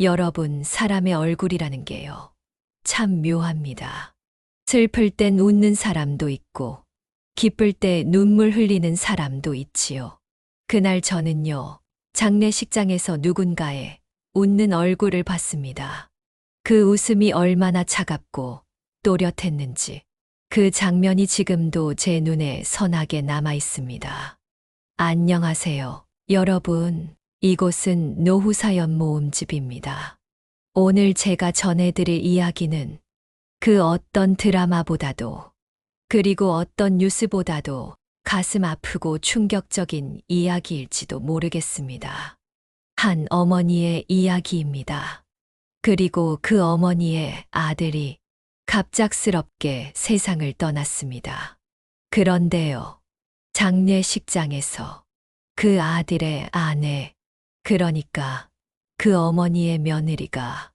여러분, 사람의 얼굴이라는 게요. 참 묘합니다. 슬플 땐 웃는 사람도 있고, 기쁠 때 눈물 흘리는 사람도 있지요. 그날 저는요, 장례식장에서 누군가의 웃는 얼굴을 봤습니다. 그 웃음이 얼마나 차갑고 또렷했는지, 그 장면이 지금도 제 눈에 선하게 남아 있습니다. 안녕하세요, 여러분. 이곳은 노후사연 모음집입니다. 오늘 제가 전해드릴 이야기는 그 어떤 드라마보다도, 그리고 어떤 뉴스보다도 가슴 아프고 충격적인 이야기일지도 모르겠습니다. 한 어머니의 이야기입니다. 그리고 그 어머니의 아들이 갑작스럽게 세상을 떠났습니다. 그런데요, 장례식장에서 그 아들의 아내, 그러니까 그 어머니의 며느리가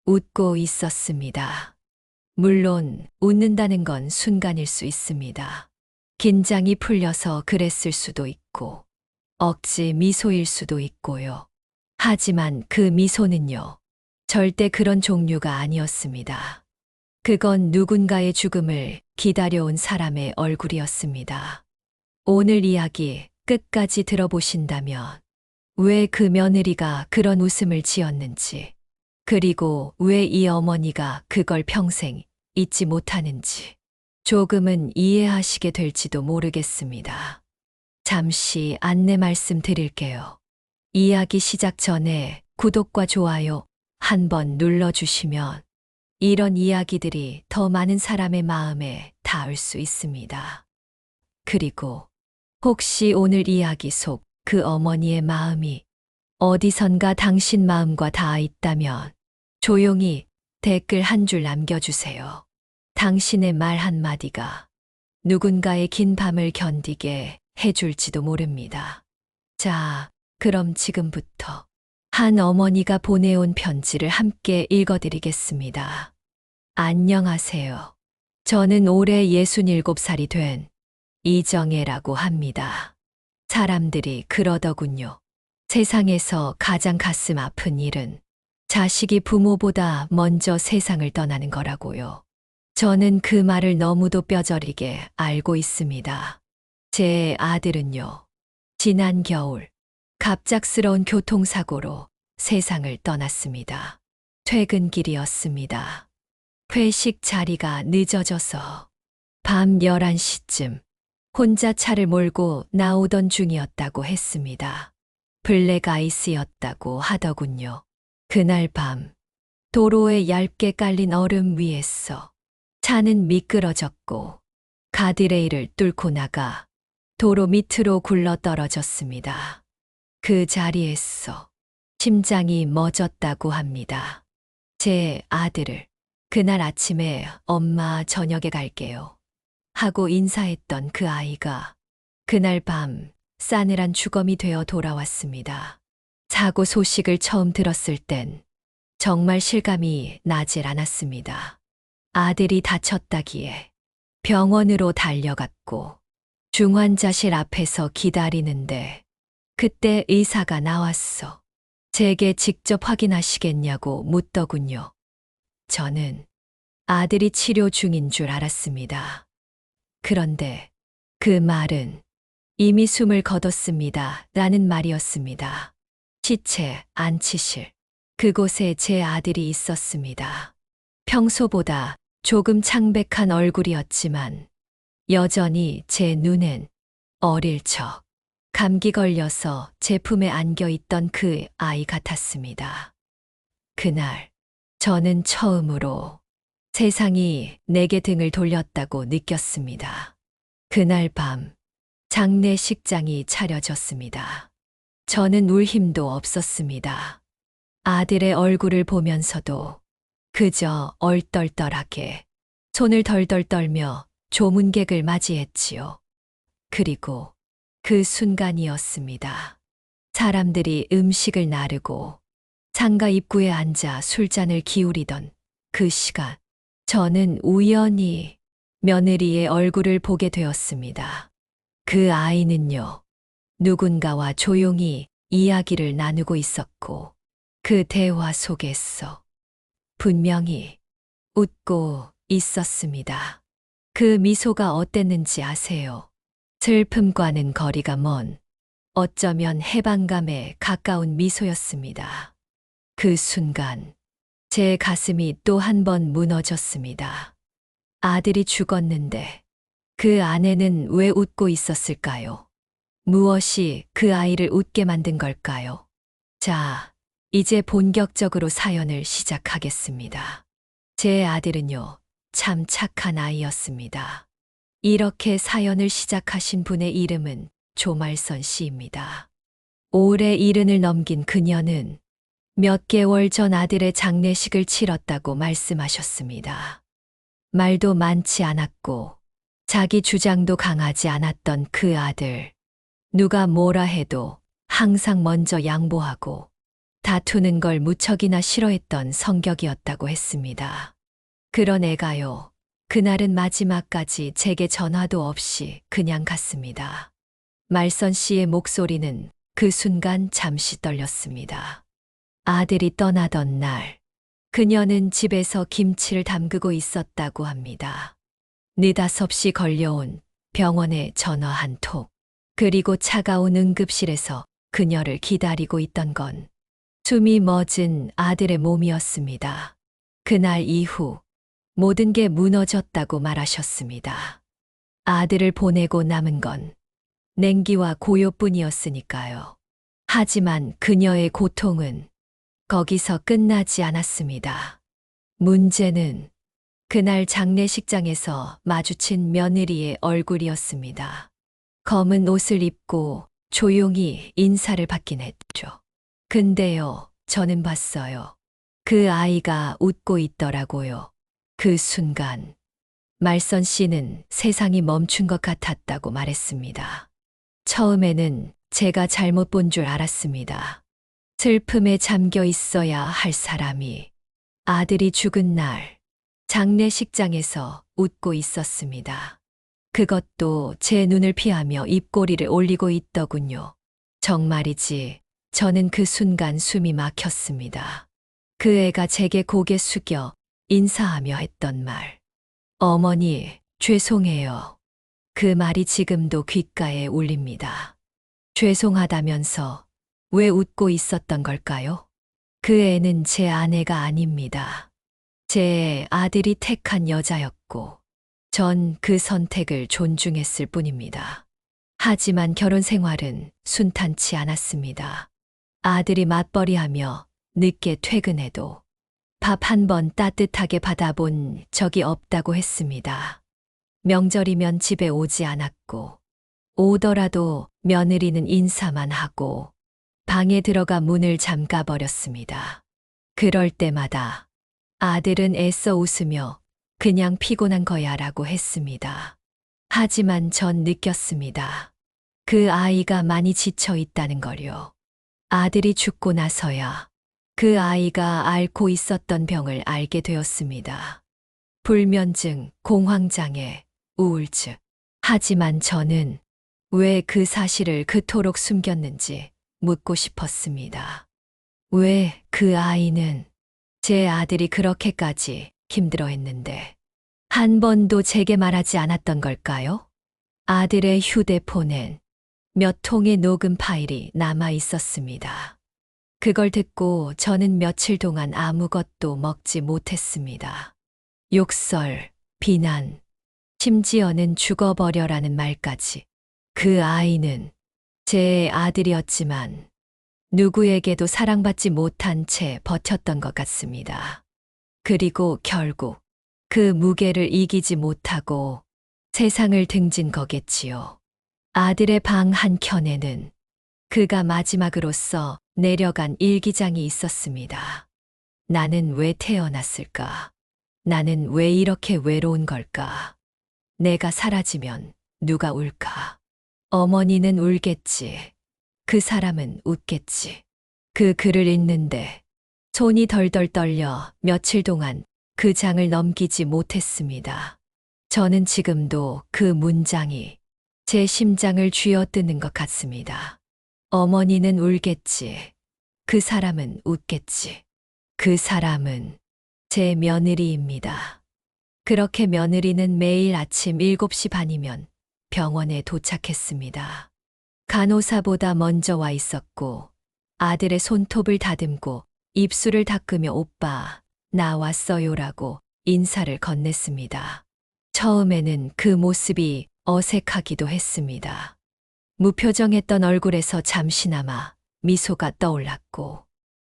웃고 있었습니다. 물론 웃는다는 건 순간일 수 있습니다. 긴장이 풀려서 그랬을 수도 있고, 억지 미소일 수도 있고요. 하지만 그 미소는요, 절대 그런 종류가 아니었습니다. 그건 누군가의 죽음을 기다려온 사람의 얼굴이었습니다. 오늘 이야기 끝까지 들어보신다면, 왜 그 며느리가 그런 웃음을 지었는지, 그리고 왜 이 어머니가 그걸 평생 잊지 못하는지 조금은 이해하시게 될지도 모르겠습니다. 잠시 안내 말씀 드릴게요. 이야기 시작 전에 구독과 좋아요 한번 눌러주시면 이런 이야기들이 더 많은 사람의 마음에 닿을 수 있습니다. 그리고 혹시 오늘 이야기 속 그 어머니의 마음이 어디선가 당신 마음과 닿아 있다면 조용히 댓글 한 줄 남겨주세요. 당신의 말 한마디가 누군가의 긴 밤을 견디게 해줄지도 모릅니다. 자, 그럼 지금부터 한 어머니가 보내온 편지를 함께 읽어드리겠습니다. 안녕하세요. 저는 올해 67살이 된 이정혜라고 합니다. 사람들이 그러더군요. 세상에서 가장 가슴 아픈 일은 자식이 부모보다 먼저 세상을 떠나는 거라고요. 저는 그 말을 너무도 뼈저리게 알고 있습니다. 제 아들은요, 지난 겨울 갑작스러운 교통사고로 세상을 떠났습니다. 퇴근길이었습니다. 회식 자리가 늦어져서 밤 11시쯤 혼자 차를 몰고 나오던 중이었다고 했습니다. 블랙아이스였다고 하더군요. 그날 밤 도로에 얇게 깔린 얼음 위에서 차는 미끄러졌고 가드레일을 뚫고 나가 도로 밑으로 굴러 떨어졌습니다. 그 자리에서 심장이 멎었다고 합니다. 제 아들을 그날 아침에 엄마 저녁에 갈게요 하고 인사했던 그 아이가 그날 밤 싸늘한 주검이 되어 돌아왔습니다. 사고 소식을 처음 들었을 땐 정말 실감이 나질 않았습니다. 아들이 다쳤다기에 병원으로 달려갔고 중환자실 앞에서 기다리는데 그때 의사가 나왔어. 제게 직접 확인하시겠냐고 묻더군요. 저는 아들이 치료 중인 줄 알았습니다. 그런데 그 말은 이미 숨을 거뒀습니다. 라는 말이었습니다. 시체 안치실. 그곳에 제 아들이 있었습니다. 평소보다 조금 창백한 얼굴이었지만 여전히 제 눈엔 어릴 적 감기 걸려서 제 품에 안겨 있던 그 아이 같았습니다. 그날 저는 처음으로 세상이 내게 등을 돌렸다고 느꼈습니다. 그날 밤 장례식장이 차려졌습니다. 저는 울 힘도 없었습니다. 아들의 얼굴을 보면서도 그저 얼떨떨하게 손을 덜덜 떨며 조문객을 맞이했지요. 그리고 그 순간이었습니다. 사람들이 음식을 나르고 상가 입구에 앉아 술잔을 기울이던 그 시간, 저는 우연히 며느리의 얼굴을 보게 되었습니다. 그 아이는요, 누군가와 조용히 이야기를 나누고 있었고, 그 대화 속에서 분명히 웃고 있었습니다. 그 미소가 어땠는지 아세요? 슬픔과는 거리가 먼 어쩌면 해방감에 가까운 미소였습니다. 그 순간 제 가슴이 또 한 번 무너졌습니다. 아들이 죽었는데 그 아내는 왜 웃고 있었을까요? 무엇이 그 아이를 웃게 만든 걸까요? 자, 이제 본격적으로 사연을 시작하겠습니다. 제 아들은요, 참 착한 아이였습니다. 이렇게 사연을 시작하신 분의 이름은 조말선 씨입니다. 올해 70을 넘긴 그녀는 몇 개월 전 아들의 장례식을 치렀다고 말씀하셨습니다. 말도 많지 않았고 자기 주장도 강하지 않았던 그 아들. 누가 뭐라 해도 항상 먼저 양보하고 다투는 걸 무척이나 싫어했던 성격이었다고 했습니다. 그런 애가요, 그날은 마지막까지 제게 전화도 없이 그냥 갔습니다. 말선 씨의 목소리는 그 순간 잠시 떨렸습니다. 아들이 떠나던 날, 그녀는 집에서 김치를 담그고 있었다고 합니다. 느닷없이 걸려온 병원에 전화 한 통, 그리고 차가운 응급실에서 그녀를 기다리고 있던 건 숨이 멎은 아들의 몸이었습니다. 그날 이후 모든 게 무너졌다고 말하셨습니다. 아들을 보내고 남은 건 냉기와 고요뿐이었으니까요. 하지만 그녀의 고통은 거기서 끝나지 않았습니다. 문제는 그날 장례식장에서 마주친 며느리의 얼굴이었습니다. 검은 옷을 입고 조용히 인사를 받긴 했죠. 근데요, 저는 봤어요. 그 아이가 웃고 있더라고요. 그 순간 말선 씨는 세상이 멈춘 것 같았다고 말했습니다. 처음에는 제가 잘못 본 줄 알았습니다. 슬픔에 잠겨 있어야 할 사람이 아들이 죽은 날 장례식장에서 웃고 있었습니다. 그것도 제 눈을 피하며 입꼬리를 올리고 있더군요. 정말이지, 저는 그 순간 숨이 막혔습니다. 그 애가 제게 고개 숙여 인사하며 했던 말. 어머니, 죄송해요. 그 말이 지금도 귓가에 울립니다. 죄송하다면서 왜 웃고 있었던 걸까요? 그 애는 제 아내가 아닙니다. 제 아들이 택한 여자였고, 전 그 선택을 존중했을 뿐입니다. 하지만 결혼 생활은 순탄치 않았습니다. 아들이 맞벌이하며 늦게 퇴근해도 밥 한 번 따뜻하게 받아본 적이 없다고 했습니다. 명절이면 집에 오지 않았고, 오더라도 며느리는 인사만 하고 방에 들어가 문을 잠가버렸습니다. 그럴 때마다 아들은 애써 웃으며 그냥 피곤한 거야 라고 했습니다. 하지만 전 느꼈습니다. 그 아이가 많이 지쳐 있다는 걸요. 아들이 죽고 나서야 그 아이가 앓고 있었던 병을 알게 되었습니다. 불면증, 공황장애, 우울증. 하지만 저는 왜 그 사실을 그토록 숨겼는지 묻고 싶었습니다. 왜 그 아이는 제 아들이 그렇게까지 힘들어했는데 한 번도 제게 말하지 않았던 걸까요? 아들의 휴대폰엔 몇 통의 녹음 파일이 남아 있었습니다. 그걸 듣고 저는 며칠 동안 아무것도 먹지 못했습니다. 욕설, 비난, 심지어는 죽어버려라는 말까지. 그 아이는 제 아들이었지만 누구에게도 사랑받지 못한 채 버텼던 것 같습니다. 그리고 결국 그 무게를 이기지 못하고 세상을 등진 거겠지요. 아들의 방 한켠에는 그가 마지막으로서 내려간 일기장이 있었습니다. 나는 왜 태어났을까? 나는 왜 이렇게 외로운 걸까? 내가 사라지면 누가 울까? 어머니는 울겠지. 그 사람은 웃겠지. 그 글을 읽는데 손이 덜덜 떨려 며칠 동안 그 장을 넘기지 못했습니다. 저는 지금도 그 문장이 제 심장을 쥐어뜯는 것 같습니다. 어머니는 울겠지. 그 사람은 웃겠지. 그 사람은 제 며느리입니다. 그렇게 며느리는 매일 아침 7시 반이면 병원에 도착했습니다. 간호사보다 먼저 와 있었고 아들의 손톱을 다듬고 입술을 닦으며 오빠, 나 왔어요라고 인사를 건넸습니다. 처음에는 그 모습이 어색하기도 했습니다. 무표정했던 얼굴에서 잠시나마 미소가 떠올랐고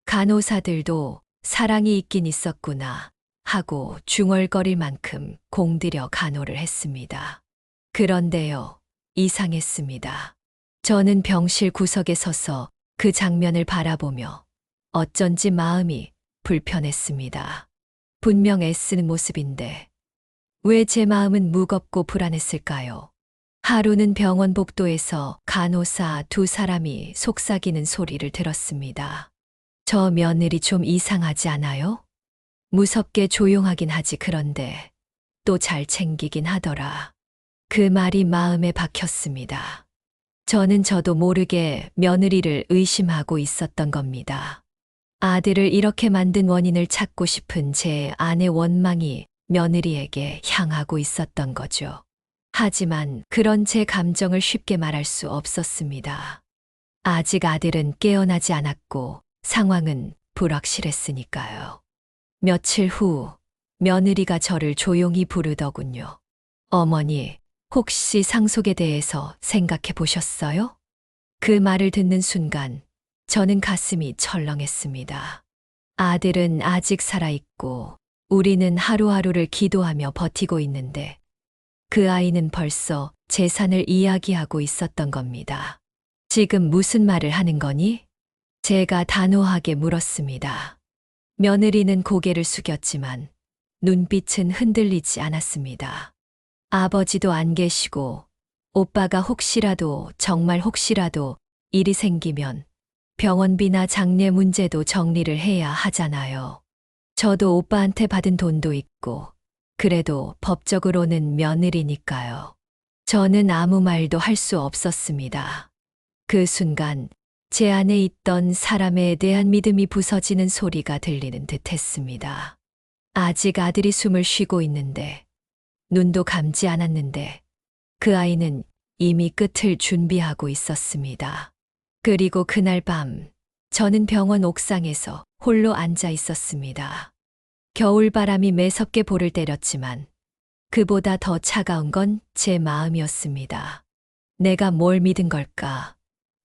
간호사들도 사랑이 있긴 있었구나 하고 중얼거릴 만큼 공들여 간호를 했습니다. 그런데요, 이상했습니다. 저는 병실 구석에 서서 그 장면을 바라보며 어쩐지 마음이 불편했습니다. 분명 애쓰는 모습인데 왜 제 마음은 무겁고 불안했을까요? 하루는 병원 복도에서 간호사 2사람이 속삭이는 소리를 들었습니다. 저 며느리 좀 이상하지 않아요? 무섭게 조용하긴 하지 그런데 또 잘 챙기긴 하더라. 그 말이 마음에 박혔습니다. 저도 모르게 며느리를 의심하고 있었던 겁니다. 아들을 이렇게 만든 원인을 찾고 싶은 제 아내 원망이 며느리에게 향하고 있었던 거죠. 하지만 그런 제 감정을 쉽게 말할 수 없었습니다. 아직 아들은 깨어나지 않았고 상황은 불확실했으니까요. 며칠 후 며느리가 저를 조용히 부르더군요. 어머니, 혹시 상속에 대해서 생각해 보셨어요? 그 말을 듣는 순간 저는 가슴이 철렁했습니다. 아들은 아직 살아있고 우리는 하루하루를 기도하며 버티고 있는데 그 아이는 벌써 재산을 이야기하고 있었던 겁니다. 지금 무슨 말을 하는 거니? 제가 단호하게 물었습니다. 며느리는 고개를 숙였지만 눈빛은 흔들리지 않았습니다. 아버지도 안 계시고 오빠가 혹시라도 정말 혹시라도 일이 생기면 병원비나 장례 문제도 정리를 해야 하잖아요. 저도 오빠한테 받은 돈도 있고 그래도 법적으로는 며느리니까요. 저는 아무 말도 할 수 없었습니다. 그 순간 제 안에 있던 사람에 대한 믿음이 부서지는 소리가 들리는 듯 했습니다. 아직 아들이 숨을 쉬고 있는데 눈도 감지 않았는데 그 아이는 이미 끝을 준비하고 있었습니다. 그리고 그날 밤 저는 병원 옥상에서 홀로 앉아 있었습니다. 겨울바람이 매섭게 볼을 때렸지만 그보다 더 차가운 건 제 마음이었습니다. 내가 뭘 믿은 걸까?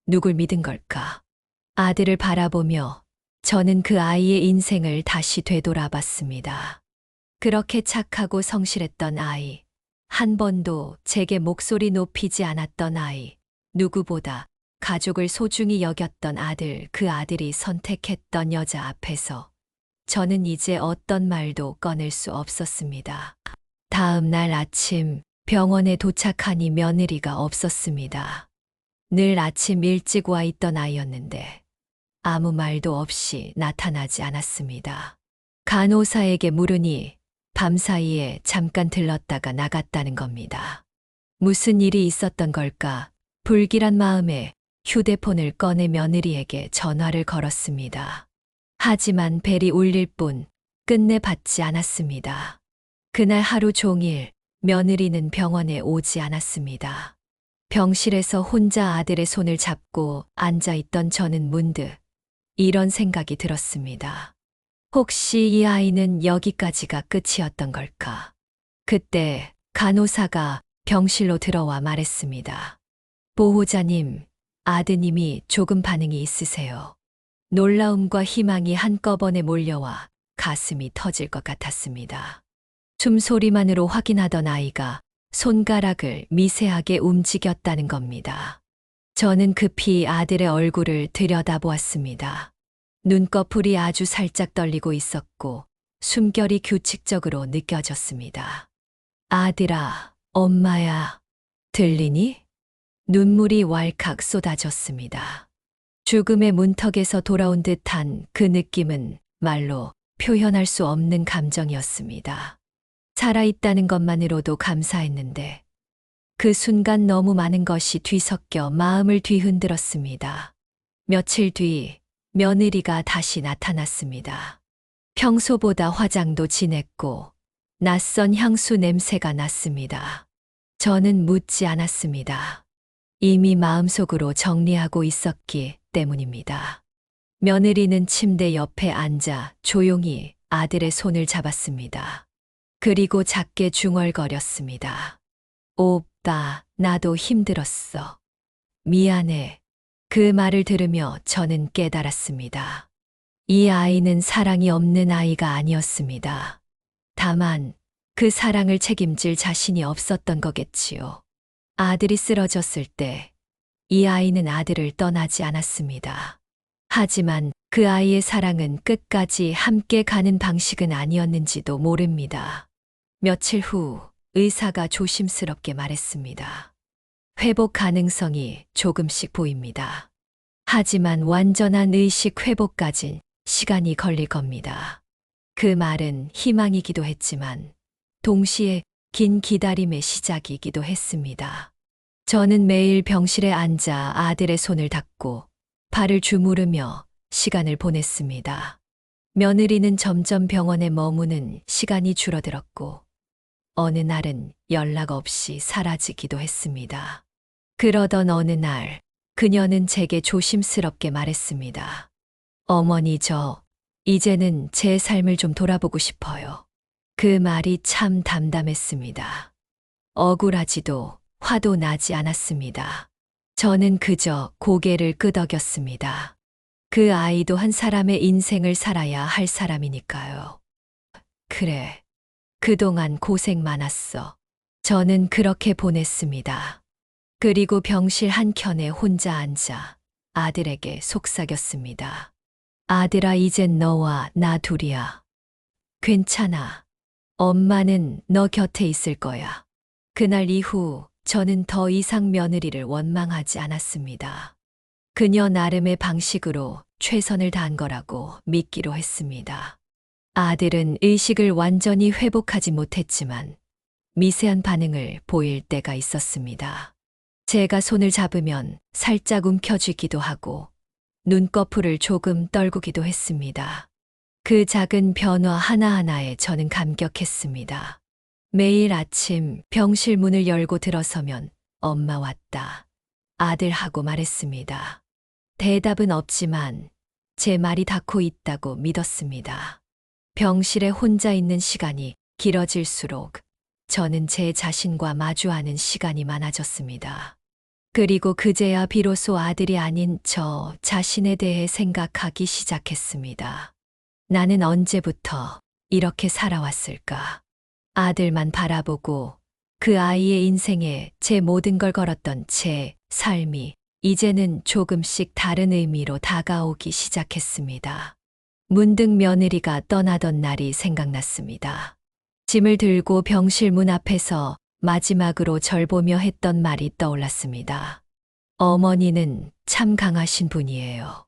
누굴 믿은 걸까? 아들을 바라보며 저는 그 아이의 인생을 다시 되돌아봤습니다. 그렇게 착하고 성실했던 아이, 한 번도 제게 목소리 높이지 않았던 아이, 누구보다 가족을 소중히 여겼던 아들, 그 아들이 선택했던 여자 앞에서 저는 이제 어떤 말도 꺼낼 수 없었습니다. 다음 날 아침 병원에 도착하니 며느리가 없었습니다. 늘 아침 일찍 와 있던 아이였는데 아무 말도 없이 나타나지 않았습니다. 간호사에게 물으니 밤사이에 잠깐 들렀다가 나갔다는 겁니다. 무슨 일이 있었던 걸까? 불길한 마음에 휴대폰을 꺼내 며느리에게 전화를 걸었습니다. 하지만 벨이 울릴 뿐 끝내 받지 않았습니다. 그날 하루 종일 며느리는 병원에 오지 않았습니다. 병실에서 혼자 아들의 손을 잡고 앉아있던 저는 문득 이런 생각이 들었습니다. 혹시 이 아이는 여기까지가 끝이었던 걸까? 그때 간호사가 병실로 들어와 말했습니다. 보호자님, 아드님이 조금 반응이 있으세요. 놀라움과 희망이 한꺼번에 몰려와 가슴이 터질 것 같았습니다. 숨소리만으로 확인하던 아이가 손가락을 미세하게 움직였다는 겁니다. 저는 급히 아들의 얼굴을 들여다보았습니다. 눈꺼풀이 아주 살짝 떨리고 있었고 숨결이 규칙적으로 느껴졌습니다. 아들아, 엄마야, 들리니? 눈물이 왈칵 쏟아졌습니다. 죽음의 문턱에서 돌아온 듯한 그 느낌은 말로 표현할 수 없는 감정이었습니다. 살아있다는 것만으로도 감사했는데 그 순간 너무 많은 것이 뒤섞여 마음을 뒤흔들었습니다. 며칠 뒤 며느리가 다시 나타났습니다. 평소보다 화장도 진했고 낯선 향수 냄새가 났습니다. 저는 묻지 않았습니다. 이미 마음속으로 정리하고 있었기 때문입니다. 며느리는 침대 옆에 앉아 조용히 아들의 손을 잡았습니다. 그리고 작게 중얼거렸습니다. 오빠, 나도 힘들었어. 미안해. 그 말을 들으며 저는 깨달았습니다. 이 아이는 사랑이 없는 아이가 아니었습니다. 다만 그 사랑을 책임질 자신이 없었던 거겠지요. 아들이 쓰러졌을 때 이 아이는 아들을 떠나지 않았습니다. 하지만 그 아이의 사랑은 끝까지 함께 가는 방식은 아니었는지도 모릅니다. 며칠 후 의사가 조심스럽게 말했습니다. 회복 가능성이 조금씩 보입니다. 하지만 완전한 의식 회복까진 시간이 걸릴 겁니다. 그 말은 희망이기도 했지만 동시에 긴 기다림의 시작이기도 했습니다. 저는 매일 병실에 앉아 아들의 손을 닦고 발을 주무르며 시간을 보냈습니다. 며느리는 점점 병원에 머무는 시간이 줄어들었고 어느 날은 연락 없이 사라지기도 했습니다. 그러던 어느 날 그녀는 제게 조심스럽게 말했습니다. 어머니, 이제는 제 삶을 좀 돌아보고 싶어요. 그 말이 참 담담했습니다. 억울하지도 화도 나지 않았습니다. 저는 그저 고개를 끄덕였습니다. 그 아이도 한 사람의 인생을 살아야 할 사람이니까요. 그래, 그동안 고생 많았어. 저는 그렇게 보냈습니다. 그리고 병실 한켠에 혼자 앉아 아들에게 속삭였습니다. 아들아, 이젠 너와 나 둘이야. 괜찮아. 엄마는 너 곁에 있을 거야. 그날 이후 저는 더 이상 며느리를 원망하지 않았습니다. 그녀 나름의 방식으로 최선을 다한 거라고 믿기로 했습니다. 아들은 의식을 완전히 회복하지 못했지만 미세한 반응을 보일 때가 있었습니다. 제가 손을 잡으면 살짝 움켜쥐기도 하고 눈꺼풀을 조금 떨구기도 했습니다. 그 작은 변화 하나하나에 저는 감격했습니다. 매일 아침 병실 문을 열고 들어서면 엄마 왔다. 아들 하고 말했습니다. 대답은 없지만 제 말이 닿고 있다고 믿었습니다. 병실에 혼자 있는 시간이 길어질수록 저는 제 자신과 마주하는 시간이 많아졌습니다. 그리고 그제야 비로소 아들이 아닌 저 자신에 대해 생각하기 시작했습니다. 나는 언제부터 이렇게 살아왔을까? 아들만 바라보고 그 아이의 인생에 제 모든 걸 걸었던 제 삶이 이제는 조금씩 다른 의미로 다가오기 시작했습니다. 문득 며느리가 떠나던 날이 생각났습니다. 짐을 들고 병실 문 앞에서 마지막으로 절 보며 했던 말이 떠올랐습니다. 어머니는 참 강하신 분이에요.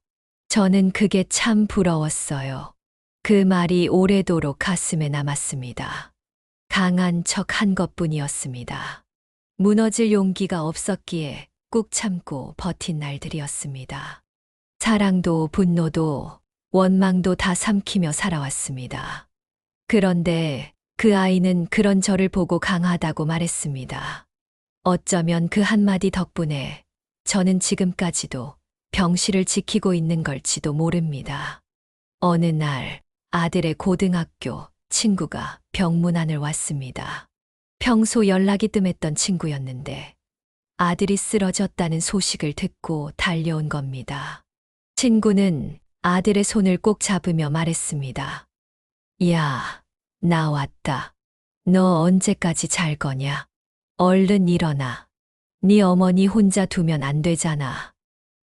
저는 그게 참 부러웠어요. 그 말이 오래도록 가슴에 남았습니다. 강한 척 한 것뿐이었습니다. 무너질 용기가 없었기에 꾹 참고 버틴 날들이었습니다. 사랑도 분노도 원망도 다 삼키며 살아왔습니다. 그런데 그 아이는 그런 저를 보고 강하다고 말했습니다. 어쩌면 그 한마디 덕분에 저는 지금까지도 병실을 지키고 있는 걸지도 모릅니다. 어느 날 아들의 고등학교 친구가 병문안을 왔습니다. 평소 연락이 뜸했던 친구였는데 아들이 쓰러졌다는 소식을 듣고 달려온 겁니다. 친구는 아들의 손을 꼭 잡으며 말했습니다. 야, 나 왔다. 너 언제까지 잘 거냐? 얼른 일어나. 네 어머니 혼자 두면 안 되잖아.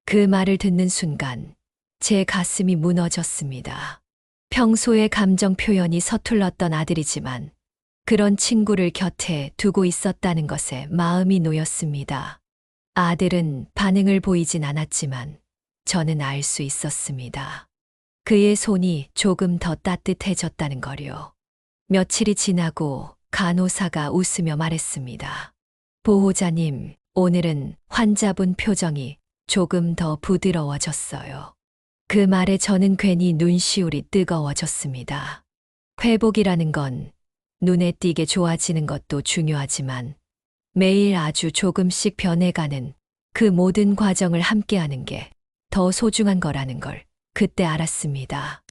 그 말을 듣는 순간 제 가슴이 무너졌습니다. 평소에 감정 표현이 서툴렀던 아들이지만 그런 친구를 곁에 두고 있었다는 것에 마음이 놓였습니다. 아들은 반응을 보이진 않았지만 저는 알 수 있었습니다. 그의 손이 조금 더 따뜻해졌다는 거요. 며칠이 지나고 간호사가 웃으며 말했습니다. 보호자님, 오늘은 환자분 표정이 조금 더 부드러워졌어요. 그 말에 저는 괜히 눈시울이 뜨거워졌습니다. 회복이라는 건 눈에 띄게 좋아지는 것도 중요하지만 매일 아주 조금씩 변해가는 그 모든 과정을 함께하는 게 더 소중한 거라는 걸 그때 알았습니다.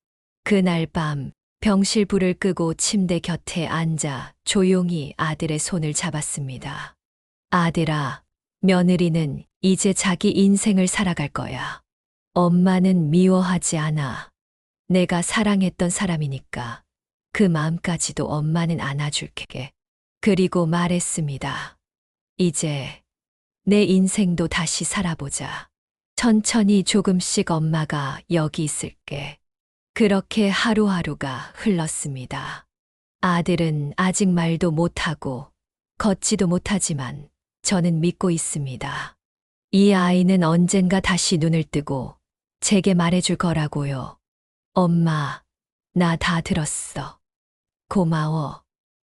그날 밤 병실 불을 끄고 침대 곁에 앉아 조용히 아들의 손을 잡았습니다. 아들아, 며느리는 이제 자기 인생을 살아갈 거야. 엄마는 미워하지 않아. 내가 사랑했던 사람이니까 그 마음까지도 엄마는 안아줄게. 그리고 말했습니다. 이제 내 인생도 다시 살아보자. 천천히 조금씩 엄마가 여기 있을게. 그렇게 하루하루가 흘렀습니다. 아들은 아직 말도 못하고 걷지도 못하지만 저는 믿고 있습니다. 이 아이는 언젠가 다시 눈을 뜨고 제게 말해줄 거라고요. 엄마, 나 다 들었어. 고마워.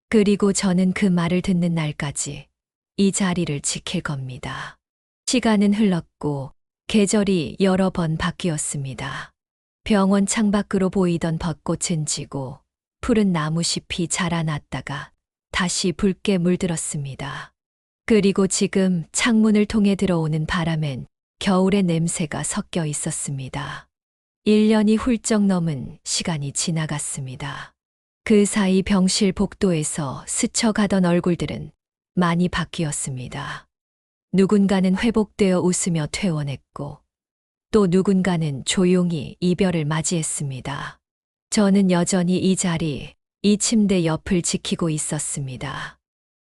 그리고 저는 그 말을 듣는 날까지 이 자리를 지킬 겁니다. 시간은 흘렀고 계절이 여러 번 바뀌었습니다. 병원 창밖으로 보이던 벚꽃은 지고 푸른 나무잎이 자라났다가 다시 붉게 물들었습니다. 그리고 지금 창문을 통해 들어오는 바람엔 겨울의 냄새가 섞여 있었습니다. 1년이 훌쩍 넘은 시간이 지나갔습니다. 그 사이 병실 복도에서 스쳐가던 얼굴들은 많이 바뀌었습니다. 누군가는 회복되어 웃으며 퇴원했고 또 누군가는 조용히 이별을 맞이했습니다. 저는 여전히 이 자리, 이 침대 옆을 지키고 있었습니다.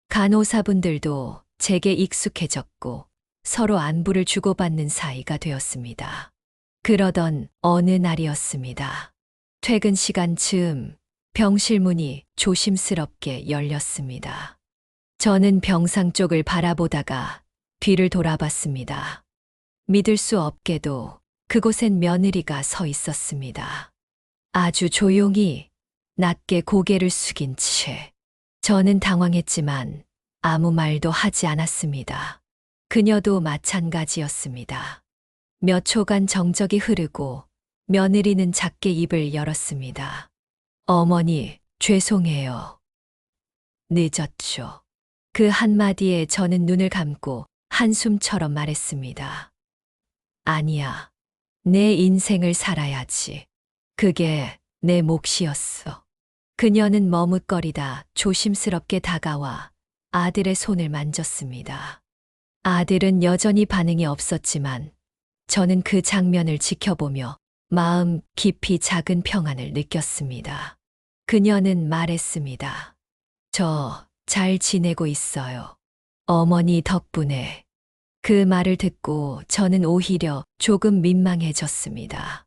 간호사분들도 제게 익숙해졌고 서로 안부를 주고받는 사이가 되었습니다. 그러던 어느 날이었습니다. 퇴근 시간 즈음 병실 문이 조심스럽게 열렸습니다. 저는 병상 쪽을 바라보다가 뒤를 돌아봤습니다. 믿을 수 없게도 그곳엔 며느리가 서 있었습니다. 아주 조용히 낮게 고개를 숙인 채. 저는 당황했지만 아무 말도 하지 않았습니다. 그녀도 마찬가지였습니다. 몇 초간 정적이 흐르고 며느리는 작게 입을 열었습니다. 어머니, 죄송해요. 늦었죠. 그 한마디에 저는 눈을 감고 한숨처럼 말했습니다. 아니야. 내 인생을 살아야지. 그게 내 몫이었어. 그녀는 머뭇거리다 조심스럽게 다가와 아들의 손을 만졌습니다. 아들은 여전히 반응이 없었지만 저는 그 장면을 지켜보며 마음 깊이 작은 평안을 느꼈습니다. 그녀는 말했습니다. 저 잘 지내고 있어요. 어머니 덕분에. 그 말을 듣고 저는 오히려 조금 민망해졌습니다.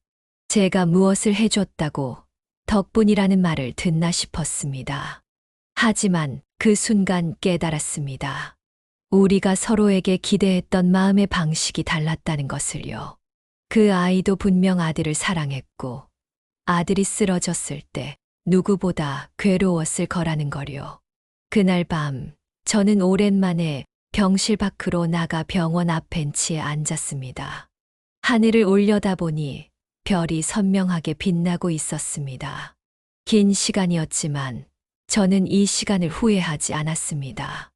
제가 무엇을 해줬다고 덕분이라는 말을 듣나 싶었습니다. 하지만 그 순간 깨달았습니다. 우리가 서로에게 기대했던 마음의 방식이 달랐다는 것을요. 그 아이도 분명 아들을 사랑했고 아들이 쓰러졌을 때 누구보다 괴로웠을 거라는 거요. 그날 밤 저는 오랜만에 병실 밖으로 나가 병원 앞 벤치에 앉았습니다. 하늘을 올려다보니 별이 선명하게 빛나고 있었습니다. 긴 시간이었지만 저는 이 시간을 후회하지 않았습니다.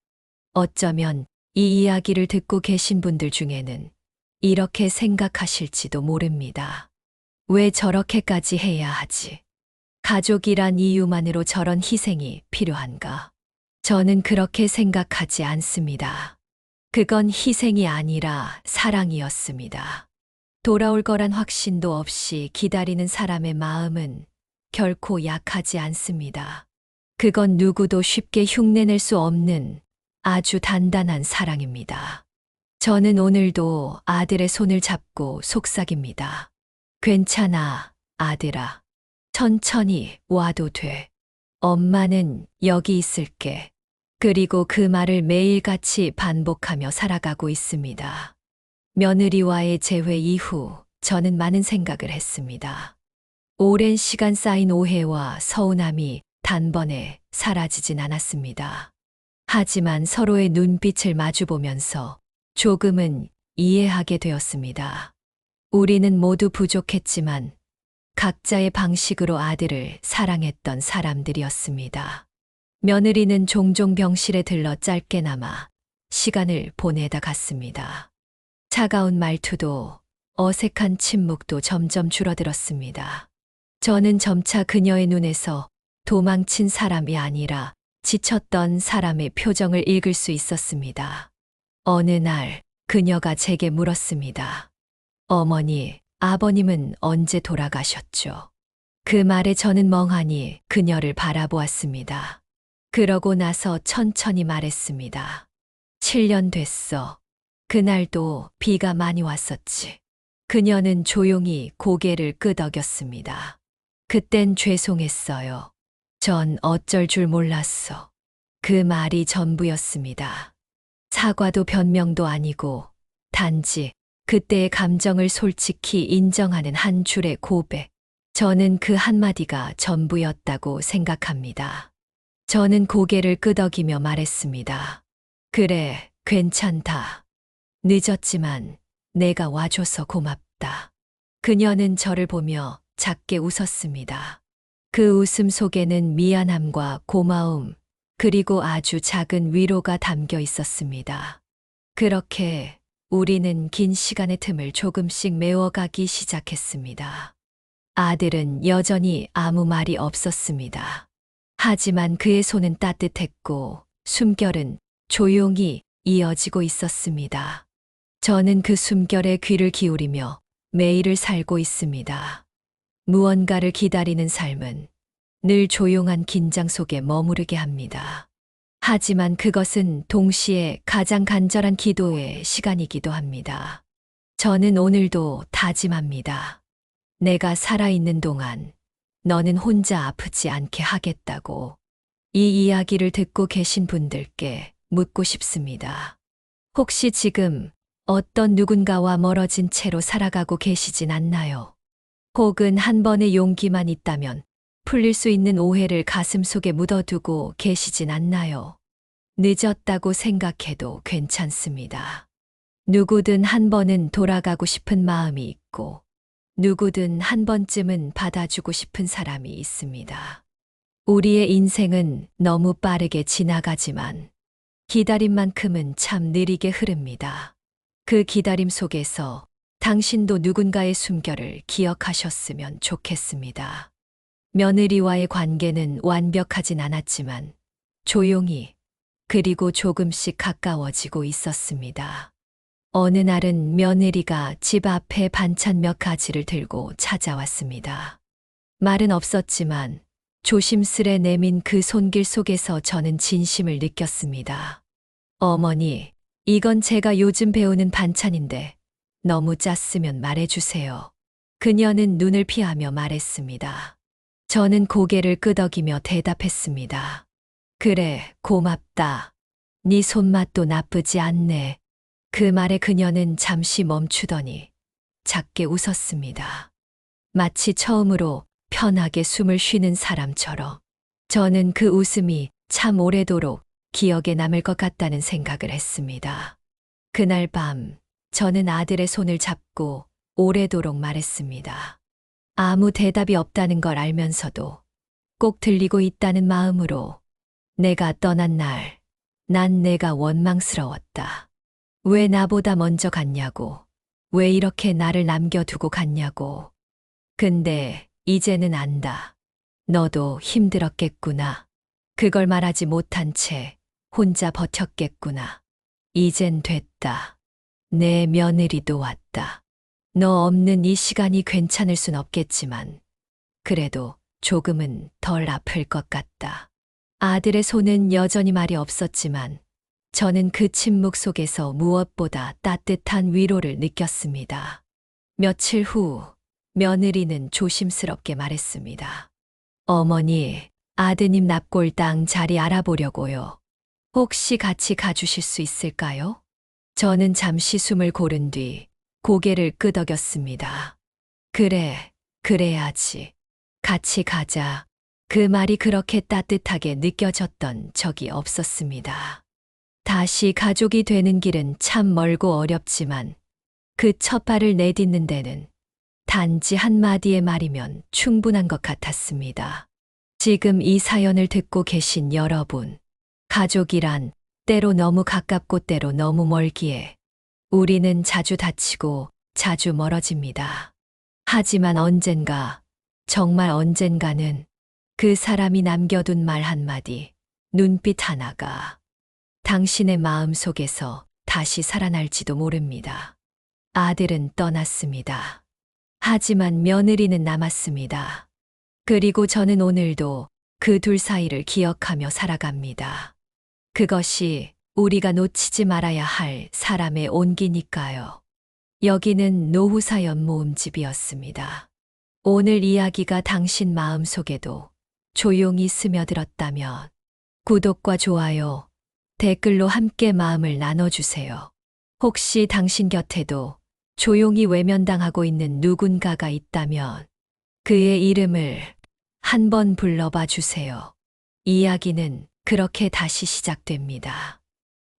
어쩌면 이 이야기를 듣고 계신 분들 중에는 이렇게 생각하실지도 모릅니다. 왜 저렇게까지 해야 하지? 가족이란 이유만으로 저런 희생이 필요한가? 저는 그렇게 생각하지 않습니다. 그건 희생이 아니라 사랑이었습니다. 돌아올 거란 확신도 없이 기다리는 사람의 마음은 결코 약하지 않습니다. 그건 누구도 쉽게 흉내낼 수 없는 아주 단단한 사랑입니다. 저는 오늘도 아들의 손을 잡고 속삭입니다. 괜찮아, 아들아. 천천히 와도 돼. 엄마는 여기 있을게. 그리고 그 말을 매일같이 반복하며 살아가고 있습니다. 며느리와의 재회 이후 저는 많은 생각을 했습니다. 오랜 시간 쌓인 오해와 서운함이 단번에 사라지진 않았습니다. 하지만 서로의 눈빛을 마주보면서 조금은 이해하게 되었습니다. 우리는 모두 부족했지만 각자의 방식으로 아들을 사랑했던 사람들이었습니다. 며느리는 종종 병실에 들러 짧게나마 시간을 보내다 갔습니다. 차가운 말투도 어색한 침묵도 점점 줄어들었습니다. 저는 점차 그녀의 눈에서 도망친 사람이 아니라 지쳤던 사람의 표정을 읽을 수 있었습니다. 어느 날 그녀가 제게 물었습니다. 어머니, 아버님은 언제 돌아가셨죠? 그 말에 저는 멍하니 그녀를 바라보았습니다. 그러고 나서 천천히 말했습니다. 7년 됐어. 그날도 비가 많이 왔었지. 그녀는 조용히 고개를 끄덕였습니다. 그땐 죄송했어요. 전 어쩔 줄 몰랐어. 그 말이 전부였습니다. 사과도 변명도 아니고 단지 그때의 감정을 솔직히 인정하는 한 줄의 고백. 저는 그 한마디가 전부였다고 생각합니다. 저는 고개를 끄덕이며 말했습니다. 그래, 괜찮다. 늦었지만 내가 와줘서 고맙다. 그녀는 저를 보며 작게 웃었습니다. 그 웃음 속에는 미안함과 고마움, 그리고 아주 작은 위로가 담겨 있었습니다. 그렇게 우리는 긴 시간의 틈을 조금씩 메워가기 시작했습니다. 아들은 여전히 아무 말이 없었습니다. 하지만 그의 손은 따뜻했고 숨결은 조용히 이어지고 있었습니다. 저는 그 숨결에 귀를 기울이며 매일을 살고 있습니다. 무언가를 기다리는 삶은 늘 조용한 긴장 속에 머무르게 합니다. 하지만 그것은 동시에 가장 간절한 기도의 시간이기도 합니다. 저는 오늘도 다짐합니다. 내가 살아있는 동안 너는 혼자 아프지 않게 하겠다고. 이 이야기를 듣고 계신 분들께 묻고 싶습니다. 혹시 지금 어떤 누군가와 멀어진 채로 살아가고 계시진 않나요? 혹은 한 번의 용기만 있다면 풀릴 수 있는 오해를 가슴속에 묻어두고 계시진 않나요? 늦었다고 생각해도 괜찮습니다. 누구든 한 번은 돌아가고 싶은 마음이 있고 누구든 한 번쯤은 받아주고 싶은 사람이 있습니다. 우리의 인생은 너무 빠르게 지나가지만 기다림만큼은 참 느리게 흐릅니다. 그 기다림 속에서 당신도 누군가의 숨결을 기억하셨으면 좋겠습니다. 며느리와의 관계는 완벽하진 않았지만 조용히 그리고 조금씩 가까워지고 있었습니다. 어느 날은 며느리가 집 앞에 반찬 몇 가지를 들고 찾아왔습니다. 말은 없었지만 조심스레 내민 그 손길 속에서 저는 진심을 느꼈습니다. 어머니, 이건 제가 요즘 배우는 반찬인데 너무 짰으면 말해주세요. 그녀는 눈을 피하며 말했습니다. 저는 고개를 끄덕이며 대답했습니다. 그래, 고맙다. 네 손맛도 나쁘지 않네. 그 말에 그녀는 잠시 멈추더니 작게 웃었습니다. 마치 처음으로 편하게 숨을 쉬는 사람처럼. 저는 그 웃음이 참 오래도록 기억에 남을 것 같다는 생각을 했습니다. 그날 밤 저는 아들의 손을 잡고 오래도록 말했습니다. 아무 대답이 없다는 걸 알면서도 꼭 들리고 있다는 마음으로 내가 떠난 날, 난 내가 원망스러웠다. 왜 나보다 먼저 갔냐고, 왜 이렇게 나를 남겨두고 갔냐고. 근데 이제는 안다. 너도 힘들었겠구나. 그걸 말하지 못한 채 혼자 버텼겠구나. 이젠 됐다. 내 며느리도 왔다. 너 없는 이 시간이 괜찮을 순 없겠지만 그래도 조금은 덜 아플 것 같다. 아들의 손은 여전히 말이 없었지만 저는 그 침묵 속에서 무엇보다 따뜻한 위로를 느꼈습니다. 며칠 후 며느리는 조심스럽게 말했습니다. 어머니, 아드님 납골당 자리 알아보려고요. 혹시 같이 가주실 수 있을까요? 저는 잠시 숨을 고른 뒤 고개를 끄덕였습니다. 그래, 그래야지. 같이 가자. 그 말이 그렇게 따뜻하게 느껴졌던 적이 없었습니다. 다시 가족이 되는 길은 참 멀고 어렵지만 그 첫 발을 내딛는 데는 단지 한마디의 말이면 충분한 것 같았습니다. 지금 이 사연을 듣고 계신 여러분, 가족이란 때로 너무 가깝고 때로 너무 멀기에 우리는 자주 다치고 자주 멀어집니다. 하지만 언젠가, 정말 언젠가는 그 사람이 남겨둔 말 한마디, 눈빛 하나가 당신의 마음 속에서 다시 살아날지도 모릅니다. 아들은 떠났습니다. 하지만 며느리는 남았습니다. 그리고 저는 오늘도 그 둘 사이를 기억하며 살아갑니다. 그것이 우리가 놓치지 말아야 할 사람의 온기니까요. 여기는 노후사연 모음집이었습니다. 오늘 이야기가 당신 마음 속에도 조용히 스며들었다면 구독과 좋아요, 댓글로 함께 마음을 나눠주세요. 혹시 당신 곁에도 조용히 외면당하고 있는 누군가가 있다면 그의 이름을 한번 불러봐 주세요. 이야기는 그렇게 다시 시작됩니다.